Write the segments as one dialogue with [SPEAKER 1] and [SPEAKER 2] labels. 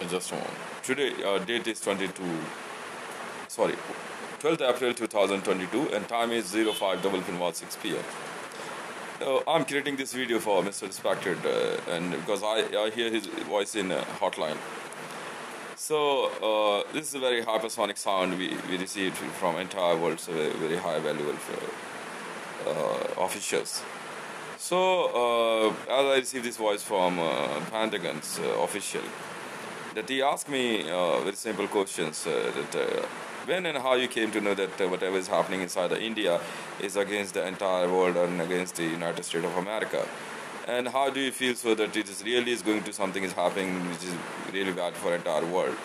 [SPEAKER 1] Just a moment. Today, date is 12th April 2022, and time is 05:6 p.m. I'm creating this video for Mr. Rrspected, and because I hear his voice in hotline. So this is a very hypersonic sound we received from entire world, so very high valuable officials. So as I received this voice from Pentagon's official, that he asked me very simple questions that when and how you came to know that whatever is happening inside India is against the entire world and against the United States of America, and how do you feel so that it is really is going to something is happening which is really bad for entire world,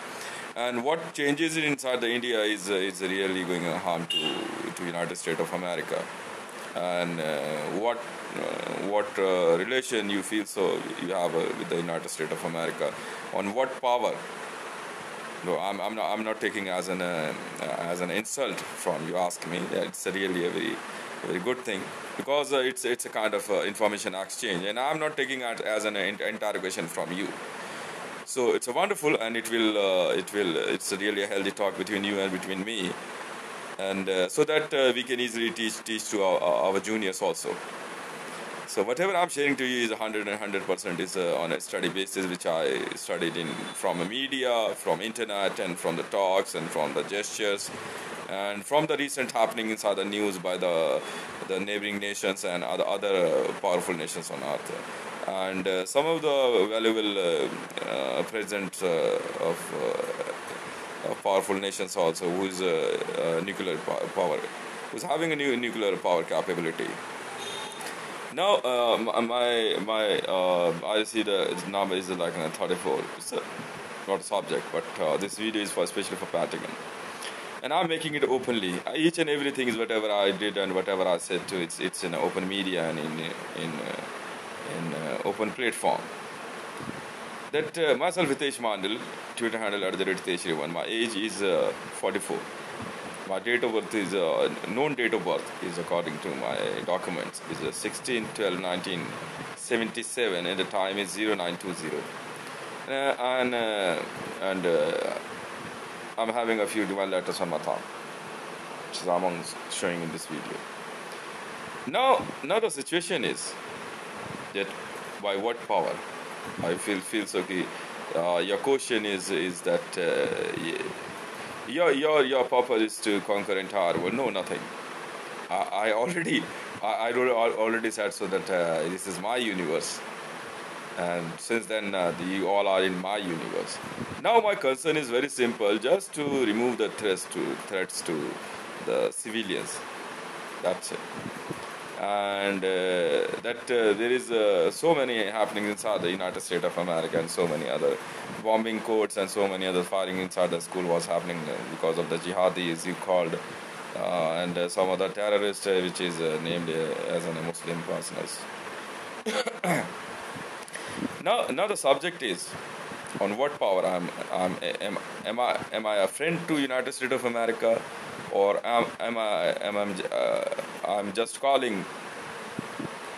[SPEAKER 1] and what changes inside India is really going to harm to United States of America, and what relation you feel so you have with the United States of America, on what power. No, I'm not taking as an insult from you. Ask me. It's really a very good thing, because it's a kind of information exchange, and I'm not taking it as an interrogation from you. So it's a wonderful, and it's a really a healthy talk between you and between me, and so that we can easily teach to our juniors also. So whatever I'm sharing to you is 100% is on a study basis, which I studied in from the media, from internet, and from the talks, and from the gestures, and from the recent happening inside the news by the neighboring nations and other powerful nations on earth, and some of the valuable presidents of powerful nations also, who is nuclear power, who's having a new nuclear power capability. Now, I see the number is like 34. It's not a subject, but this video is for especially for Patagon, and I'm making it openly. Each and everything is whatever I did and whatever I said to it's in open media and in open platform. That myself Hitesh Mandal, Twitter handle @Hitesh1. My age is 44. My date of birth is known date of birth is, according to my documents, is 16/12/1977, and the time is 0920. And I'm having a few divine letters on my thumb, which is among showing in this video. Now the situation is that by what power? I feel so. Your question is that. Your purpose is to conquer entire world. No, nothing. I already said so that this is my universe, and since then you all are in my universe. Now my concern is very simple: just to remove the threats to the civilians. That's it. And that there is so many happening inside the United States of America, and so many other bombing codes and so many other firing inside the school was happening because of the jihadis you called, and some other terrorists which is named as a Muslim personals. Now the subject is on what power am I a friend to United States of America, or I'm just calling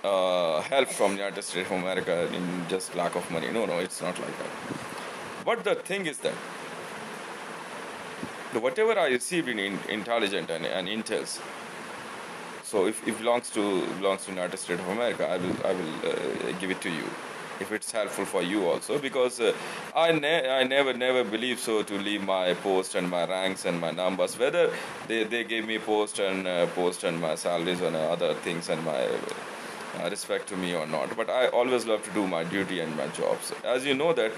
[SPEAKER 1] help from United States of America in just lack of money. No, it's not like that. But the thing is that whatever I received in intelligence and intels, so if it belongs to United States of America, I will give it to you, if it's helpful for you also, because I never believe so to leave my post and my ranks and my numbers, whether they gave me post and my salaries and other things and my respect to me or not. But I always love to do my duty and my jobs. As you know that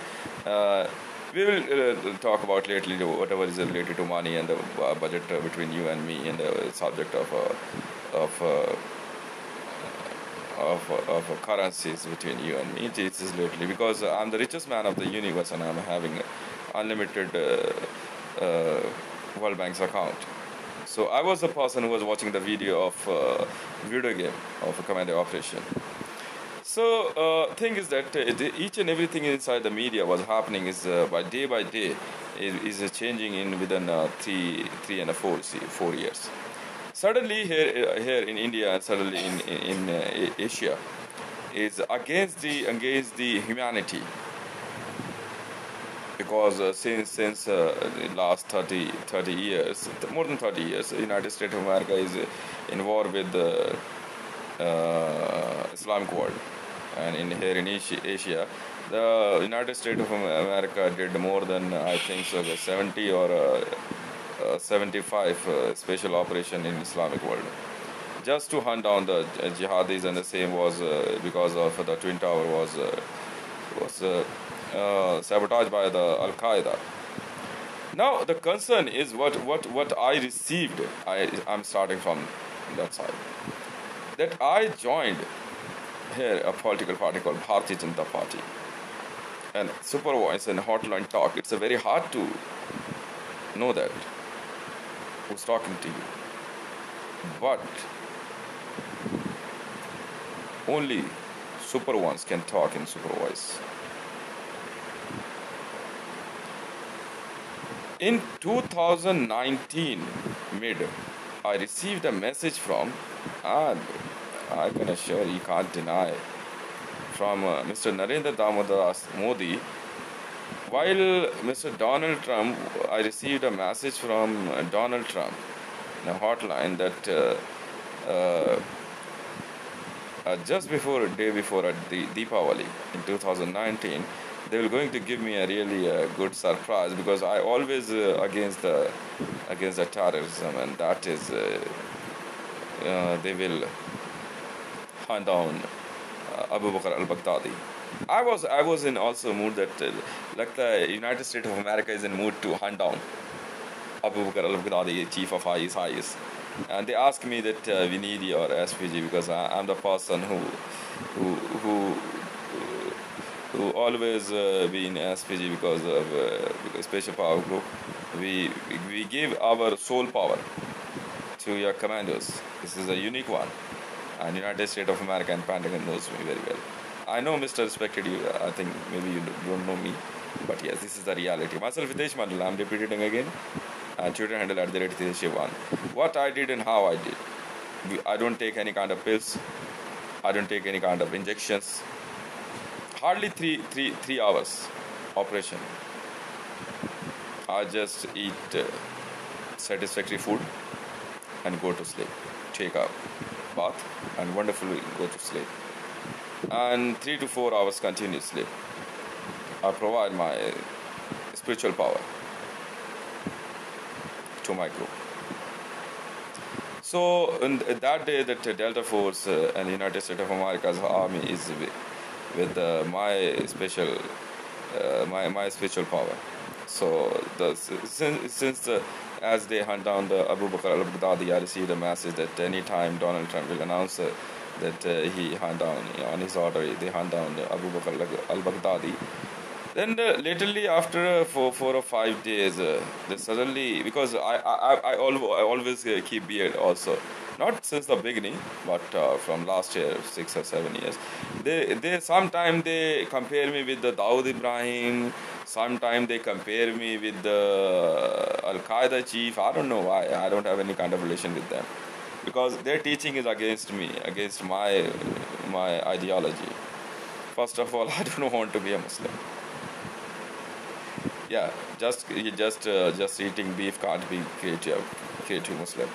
[SPEAKER 1] we will talk about lately whatever is related to money and the budget between you and me, and the subject of currencies between you and me. It is lately because I'm the richest man of the universe, and I'm having unlimited World Bank's account. So I was the person who was watching the video of video game of a command operation. So thing is that each and everything inside the media was happening is by day is changing in within 4 years. Suddenly here in India, and suddenly in Asia, is against the humanity. because since the last 30 years, more than 30 years, the United States of America is in war with the Islamic world, and in here in Asia, the United States of America did more than I think so, the 70 or 75 special operation in Islamic world, just to hunt down the jihadis, and the same was because of the Twin Tower was sabotaged by the Al Qaeda. Now the concern is what I received. I'm starting from that side. That I joined here a political party called Bharatiya Janata Party, and supervoice and hotline talk. It's a very hard to know that who's talking to you, but only super ones can talk in super voice. In 2019 mid, I received a message from, and I can assure you can't deny, from Mr. Narendra Damodar Modi. While Mr. Donald Trump, I received a message from Donald Trump in a hotline that just before a day before the Deepavali in 2019, they were going to give me a really good surprise, because I always against the terrorism, and that is they will hunt down Abu Bakr al-Baghdadi. I was in also mood that like the United States of America is in mood to hunt down Abu Bakr al-Baghdadi, chief of IS. And they asked me that we need your SPG, because I'm the person who always be in SPG because of special power group. We give our soul power to your commandos. This is a unique one, and United States of America and Pentagon knows me very well. I know Mr. Rrspected, you. I think maybe you don't know me, but yes, this is the reality. Myself, Hitesh Mandal. I'm repeating again. Twitter handle at the rate Hitesh1. What I did and how I did. I don't take any kind of pills. I don't take any kind of injections. Hardly three hours operation. I just eat satisfactory food and go to sleep. Take a bath and wonderfully go to sleep. And 3 to 4 hours continuous sleep. I provide my spiritual power to my group. So in that day, that Delta Force and the United States of America's army is with my special my spiritual power. So since as they hunt down the Abu Bakr al-Baghdadi, I received a message that any time Donald Trump will announce that he hunt down, on his order, they hunt down Abu Bakr al-Baghdadi. Then lately, after 4 or 5 days, they suddenly, because I always keep beard also, not since the beginning, but from last year, 6 or 7 years. They sometimes they compare me with the Dawood Ibrahim. Sometimes they compare me with the Al Qaeda chief. I don't know why. I don't have any kind of relation with them, because their teaching is against me, against my ideology. First of all, I don't want to be a Muslim. Yeah, just eating beef can't be creative Muslim.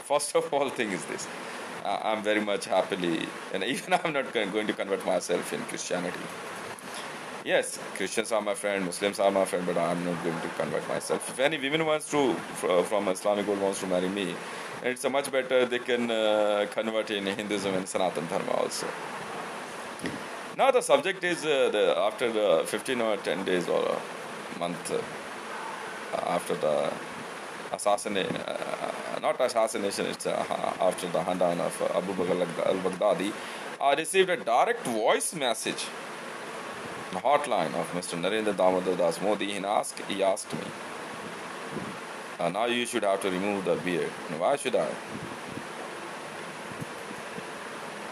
[SPEAKER 1] First of all, thing is this. I'm very much happily, and even I'm not going to convert myself in Christianity. Yes, Christians are my friend, Muslims are my friend, but I'm not going to convert myself. If any women wants to, from Islamic world wants to marry me, it's a much better they can convert in Hinduism and Sanatan Dharma also. Now the subject is after the 15 or 10 days or a month after the assassination, not assassination, it's after the hunt down of Abu Bakr al-Baghdadi, I received a direct voice message, a hotline of Mr. Narendra Damodar Das Modi. He asked me, now you should have to remove the beard. Why should I?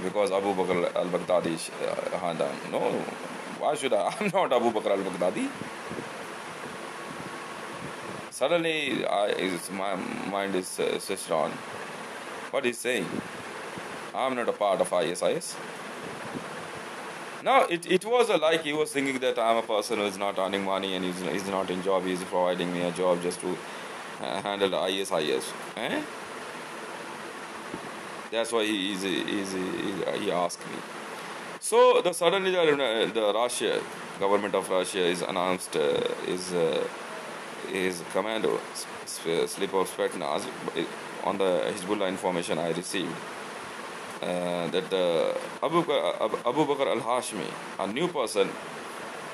[SPEAKER 1] Because Abu Bakr al-Baghdadi hunt down. No, why should I? I'm not Abu Bakr al-Baghdadi. Suddenly, my mind is switched on. What he's saying? I'm not a part of ISIS. Now it was like he was thinking that I'm a person who is not earning money and he's not in job. He's providing me a job just to handle the ISIS. Eh? That's why he asked me. So suddenly the Russia government of Russia is announced is commando slip of Spetsnaz on the Hezbollah information I received that Abu Bakr al-Hashmi, a new person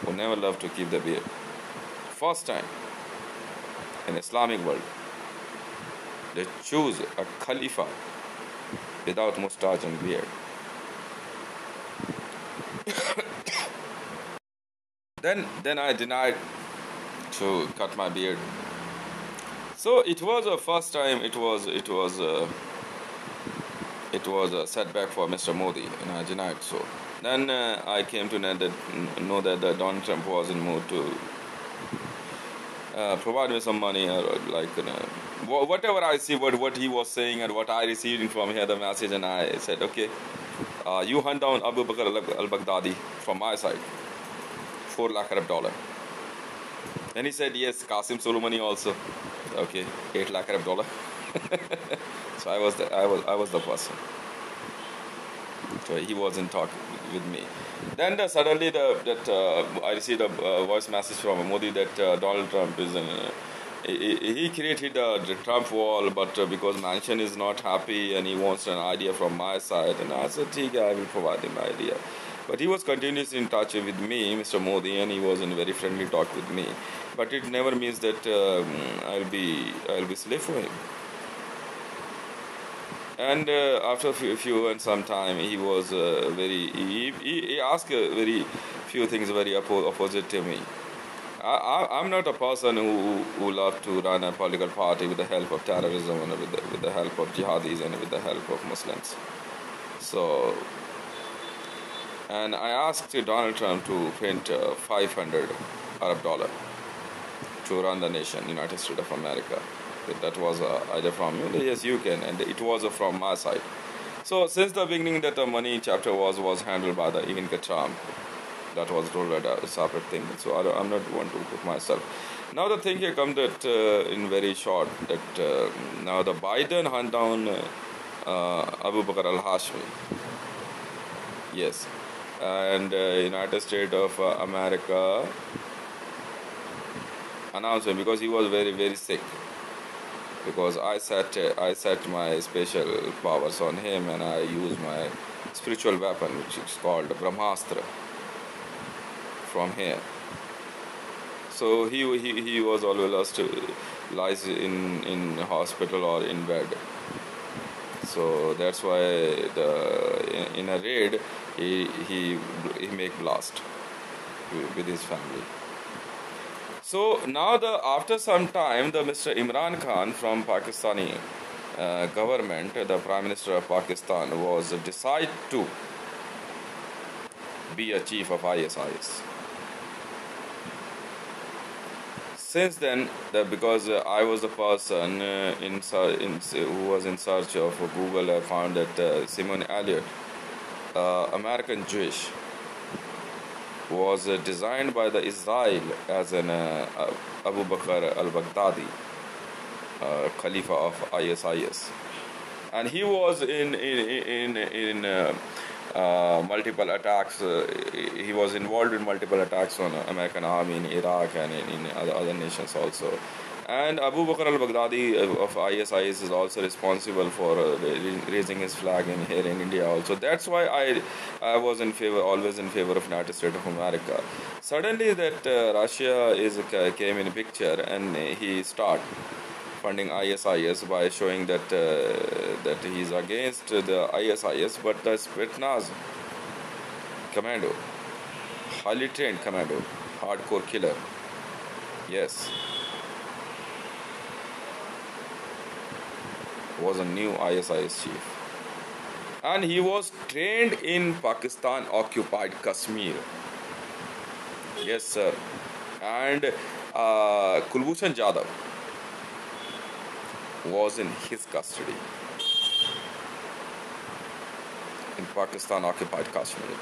[SPEAKER 1] who never loved to keep the beard, first time in Islamic world they choose a Khalifa without mustache and beard. Then I denied to cut my beard. So it was a first time. It was a setback for Mr. Modi, and I denied so. Then I came to know that Donald Trump was in mood to provide me some money or like whatever I see, what he was saying and what I received from here the message, and I said, okay, you hunt down Abu Bakr al-Baghdadi from my side, $4 lakh Arab. And he said, yes, Qasim Soleimani also. Okay, $8 lakh Arab. So I was the person. So he wasn't talking with me. Then suddenly I received a voice message from Modi that Donald Trump is he created the Trump wall, but because Manchin is not happy and he wants an idea from my side, and I said, okay, I will provide him an idea. But he was continuously in touch with me, Mr. Modi, and he was in very friendly talk with me. But it never means that I'll be slave for him. And after a few and some time, he was he asked very few things very opposite to me. I'm not a person who love to run a political party with the help of terrorism and with the help of jihadis and with the help of Muslims. So, and I asked Donald Trump to print $500 Arab to run the nation, United States of America. That was either from you, yes, you can, and it was from my side. So since the beginning, that the money chapter was handled by the Ivanka Trump. That was told a separate thing. So I'm not going to put myself. Now the thing here comes that in very short that now the Biden hunt down Abu Bakr al-Hashmi. Yes, and United States of America announced him because he was very sick. Because I set my special powers on him, and I used my spiritual weapon, which is called Brahmastra, from here. So he was always lies in hospital or in bed. So that's why in a raid he make blast with his family. So now after some time, the Mr. Imran Khan from Pakistani government, the Prime Minister of Pakistan, was decided to be a chief of ISIS. Since then, because I was the person who was in search of Google, I found that Simon Elliott, American Jewish, was designed by the Israel as an Abu Bakr al-Baghdadi, Khalifa of ISIS, and he was in multiple attacks. He was involved in multiple attacks on American army in Iraq and in other nations also. And Abu Bakr al-Baghdadi of ISIS is also responsible for raising his flag here in India also. That's why I was always in favor of United States of America. Suddenly that Russia came in picture, and he started funding ISIS by showing that he's against the ISIS, but the Spetsnaz commando, highly trained commando, hardcore killer. Yes. Was a new ISIS chief, and he was trained in Pakistan occupied Kashmir. Yes, sir. And Kulbhushan Jadhav was in his custody in Pakistan occupied Kashmir.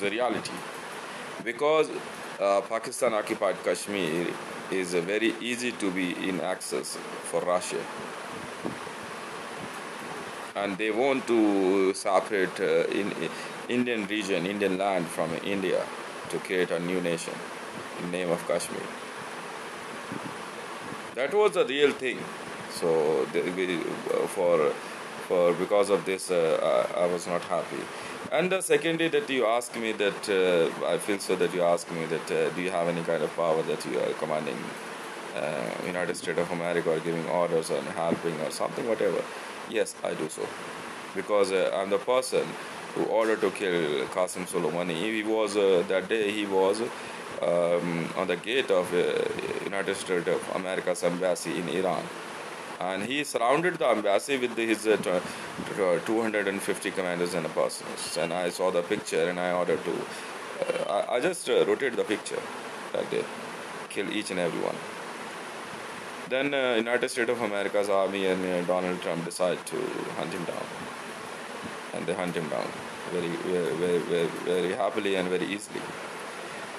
[SPEAKER 1] It's a reality. Because Pakistan occupied Kashmir is very easy to be in access for Russia, and they want to separate Indian region, Indian land from India to create a new nation in name of Kashmir. That was the real thing. So for because of this, I was not happy. And the secondly, that you ask me that I feel so that you ask me that do you have any kind of power that you are commanding United States of America or giving orders or helping or something, whatever. Yes, I do so, because I'm the person who ordered to kill Qasem Soleimani. He was that day he was on the gate of United States of America's embassy in Iran, and he surrounded the embassy with his 250 commanders and personnel. And I saw the picture, and I ordered to. I just rotated the picture that day, kill each and every one. Then United States of America's army and Donald Trump decide to hunt him down, and they hunt him down very happily and very easily.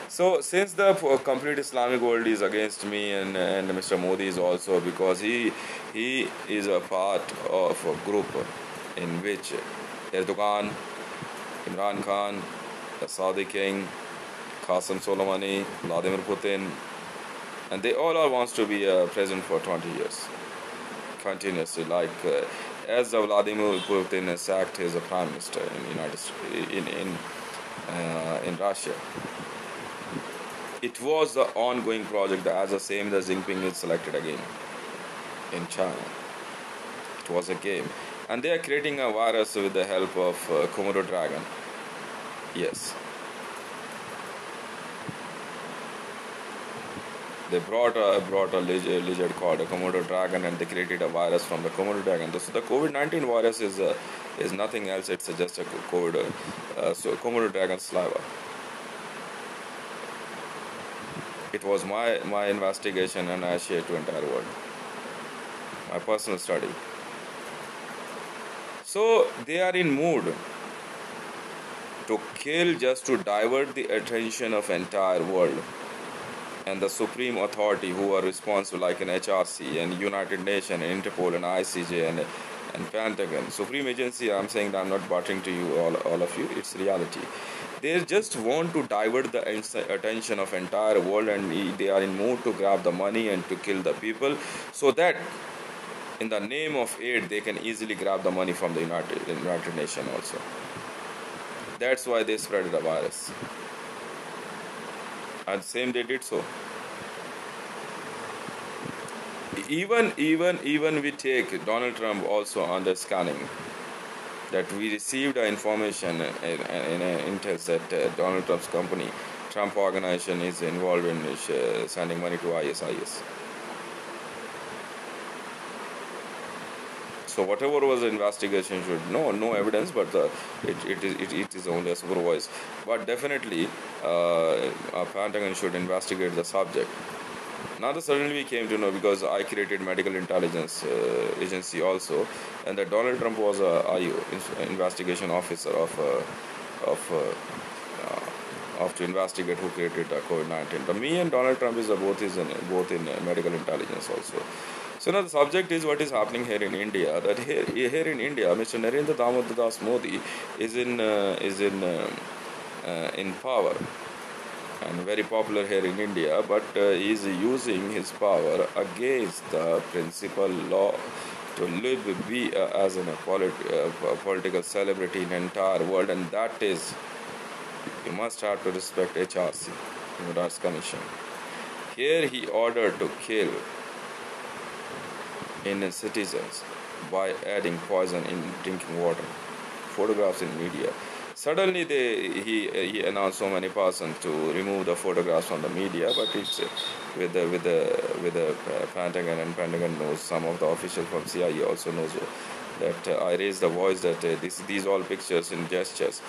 [SPEAKER 1] So since the complete Islamic world is against me, and Mr. Modi is also, because he is a part of a group in which Erdogan, Imran Khan, the Saudi king, Qasem Soleimani, Vladimir Putin, and they all wants to be president for 20 years continuously, like as Vladimir Putin sacked his prime minister in United in Russia. It was the ongoing project as the same that Jinping is selected again in China. It was a game, and they are creating a virus with the help of Komodo dragon. Yes. They brought a lizard called a Komodo dragon, and they created a virus from the Komodo dragon. So the COVID-19 virus is nothing else. It's just a Komodo dragon saliva. It was my investigation, and I shared to entire world. My personal study. So they are in mood to kill just to divert the attention of entire world. And the supreme authority who are responsible, like an HRC and United Nations and Interpol and ICJ and Pentagon, supreme agency. I'm saying that I'm not buttering to you, all of you. It's reality. They just want to divert the attention of entire world, and they are in mood to grab the money and to kill the people, so that in the name of aid they can easily grab the money from the United Nations also. That's why they spread the virus. And same they did so. Even we take Donald Trump also under scanning, that we received information in intel that Donald Trump's company, Trump Organization, is involved in sending money to ISIS. So whatever was the investigation should no evidence, but it is only a supervised. But definitely, Pentagon should investigate the subject. Now suddenly we came to know, because I created medical intelligence agency also, and that Donald Trump was a IO, investigation officer of to investigate who created the COVID-19. But me and Donald Trump is both in medical intelligence also. So now the subject is what is happening here in India. That here in India, Mr. Narendra Damodar Das Modi is in power and very popular here in India, but he is using his power against the principal law to be as a political celebrity in the entire world, and that is, you must have to respect HRC, Human Rights Commission. Here he ordered to kill Indian citizens by adding poison in drinking water. Photographs in media. Suddenly he announced so many persons to remove the photographs from the media, but it's with the Pentagon, and Pentagon knows, some of the officials from CIA also knows that I raised the voice that these all pictures and gestures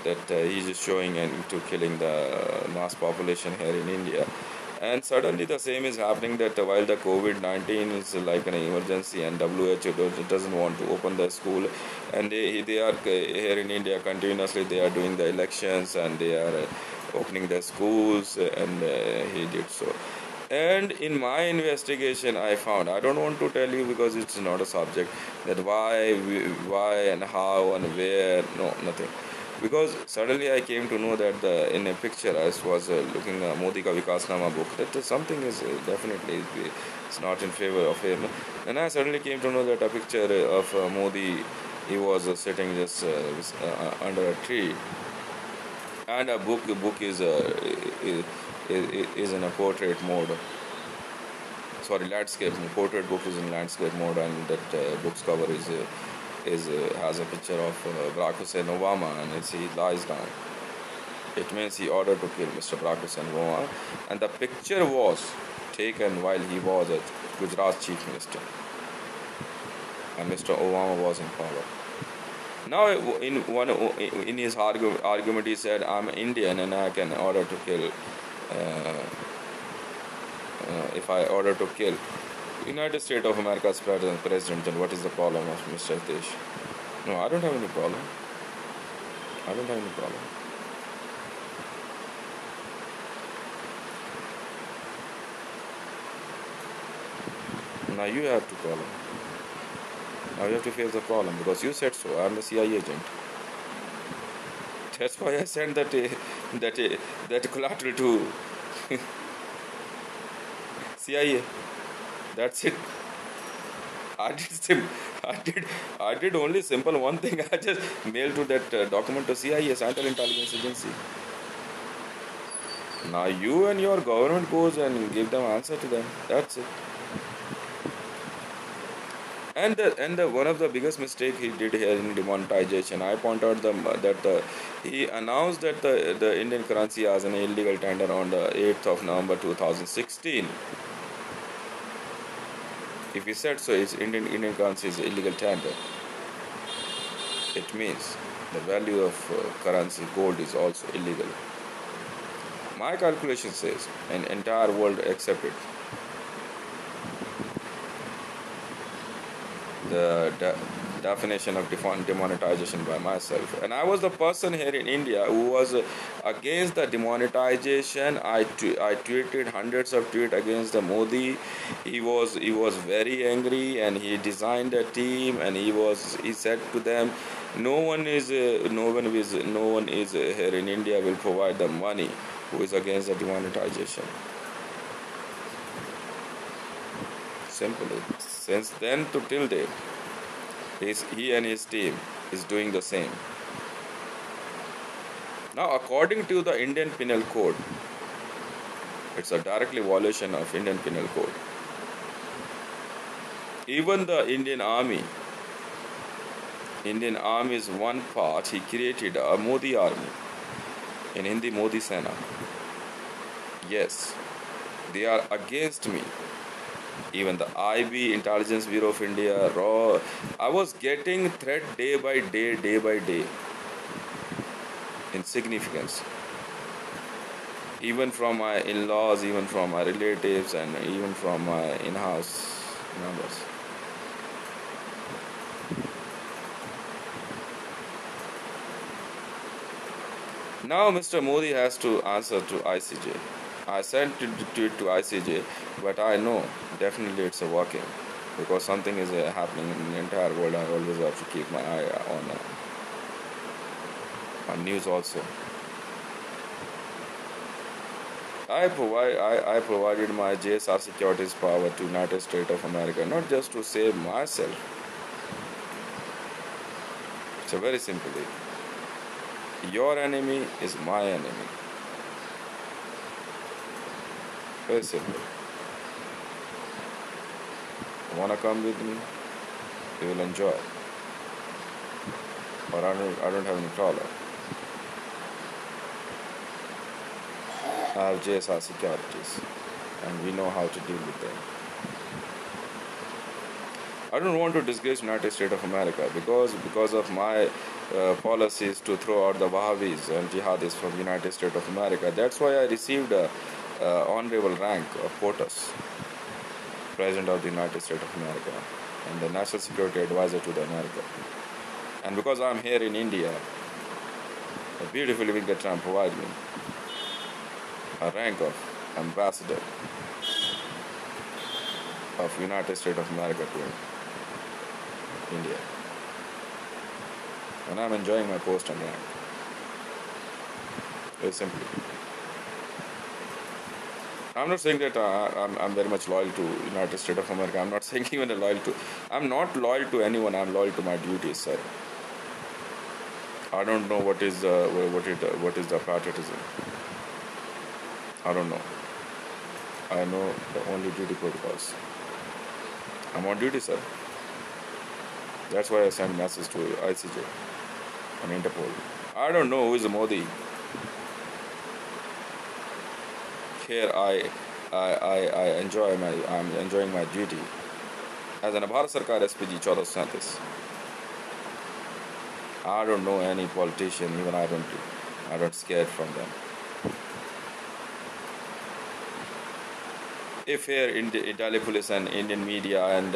[SPEAKER 1] that he's just showing and to killing the mass population here in India. And suddenly the same is happening that while the COVID-19 is like an emergency and WHO doesn't want to open the school, and they are here in India continuously they are doing the elections and they are opening the schools and he did so. And in my investigation, I found, I don't want to tell you because it's not a subject, that why and how and where, no, nothing. Because suddenly I came to know that in a picture I was looking at Modi ka Vikasnama book, that something is definitely it's not in favor of him. And I suddenly came to know that a picture of Modi, he was sitting just under a tree, and a book is in a portrait mode. Sorry, landscape. Portrait book is in landscape mode, and that book's cover is has a picture of Barack Hussein Obama, and he lies down. It means he ordered to kill Mr. Barack Hussein Obama, and the picture was taken while he was a Gujarat chief minister, and Mr. Obama was in power. Now, in his argument, he said, "I'm Indian and I can order to kill. If I order to kill United States of America's president, then what is the problem of Mr. Desh?" No, I don't have any problem. I don't have any problem. Now you have to problem. Now you have to face the problem because you said so. I'm the CIA agent. That's why I sent that collateral to CIA. That's it. I did I did only simple one thing. I just mailed to that document to CIA, Central Intelligence Agency. Now you and your government goes and give them answer to them. That's it. And one of the biggest mistake he did here in demonetization, I point out he announced that the Indian currency as an illegal tender on the 8th of November 2016. If he said so, Indian currency is illegal tender. It means the value of currency gold is also illegal. My calculation says an entire world accepted the definition of demonetization by myself, and I was the person here in India who was against the demonetization. I tweeted hundreds of tweets against the Modi. He was very angry, and he designed a team, and he said to them, no one is here in India will provide the money who is against the demonetization. Simply. Since then to till date, he and his team is doing the same. Now, according to the Indian Penal Code, it's a directly violation of Indian Penal Code. Even the Indian Army is one part. He created a Modi army. In Hindi, Modi Sena. Yes, they are against me. Even the IB, Intelligence Bureau of India, RAW, I was getting threat day by day, in significance. Even from my in-laws, even from my relatives, and even from my in-house members. Now Mr. Modi has to answer to ICJ. I sent it to ICJ, but I know definitely it's working because something is happening in the entire world. I always have to keep my eye on news also. I provided my JSR securities power to United States of America, not just to save myself. It's a very simple thing. Your enemy is my enemy. Very simple. Wanna come with me? You will enjoy. Or I don't have any problem. I have JSR securities, and we know how to deal with them. I don't want to disgrace United States of America because of my policies to throw out the Wahhabis and jihadists from United States of America. That's why I received honorable rank of POTUS, President of the United States of America, and the National Security Advisor to the America. And because I'm here in India, a beautiful living Trump provided me a rank of Ambassador of United States of America to India. And I'm enjoying my post and rank. Very simply. I'm not saying that I'm very much loyal to United States of America. I'm not saying even I'm not loyal to anyone. I'm loyal to my duties, sir. I don't know what is the patriotism. I don't know. I know the only duty protocols. I'm on duty, sir. That's why I send message to ICJ and Interpol. I don't know who is Modi. Here I'm enjoying my duty as an Bharat Sarkar SPG 1437. I don't know any politician, even I don't scared from them. If here in the Delhi police and Indian media and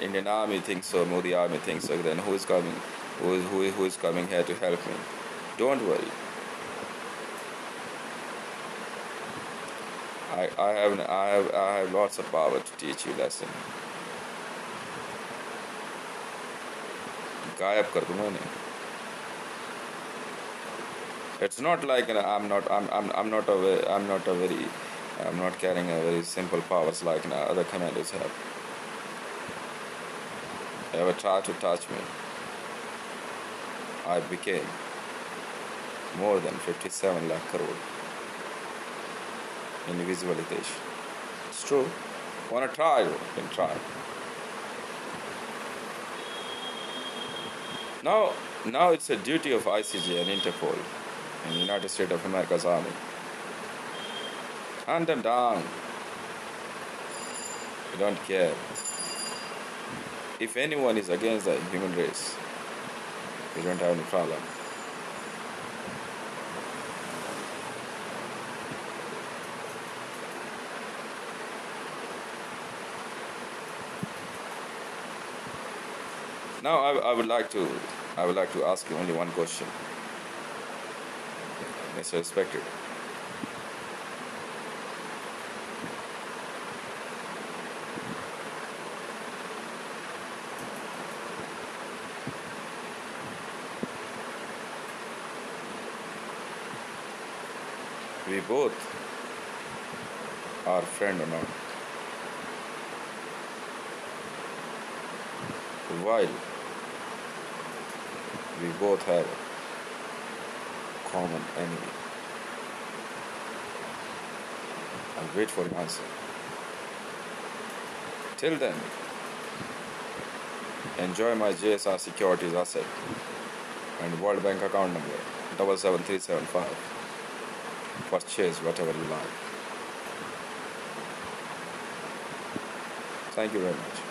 [SPEAKER 1] Indian army thinks so, Modi army thinks so, then who is coming? Who is coming here to help me? Don't worry. I have lots of power to teach you lesson. गायब कर दूंगा इन्हें. It's not like I'm not carrying a very simple powers like other commanders have. Ever tried to touch me? I became more than 57 lakh crore in visualization. It's true. Wanna try? You can try. Now it's a duty of ICJ and Interpol and United States of America's Army. Hunt them down. We don't care. If anyone is against the human race, we don't have any problem. Now I would like to ask you only one question, Mr. Rrspected. We both are friend or not. While we both have a common enemy. I'll wait for your answer. Till then, enjoy my JSR Securities asset and World Bank account number 77375. Purchase whatever you like. Thank you very much.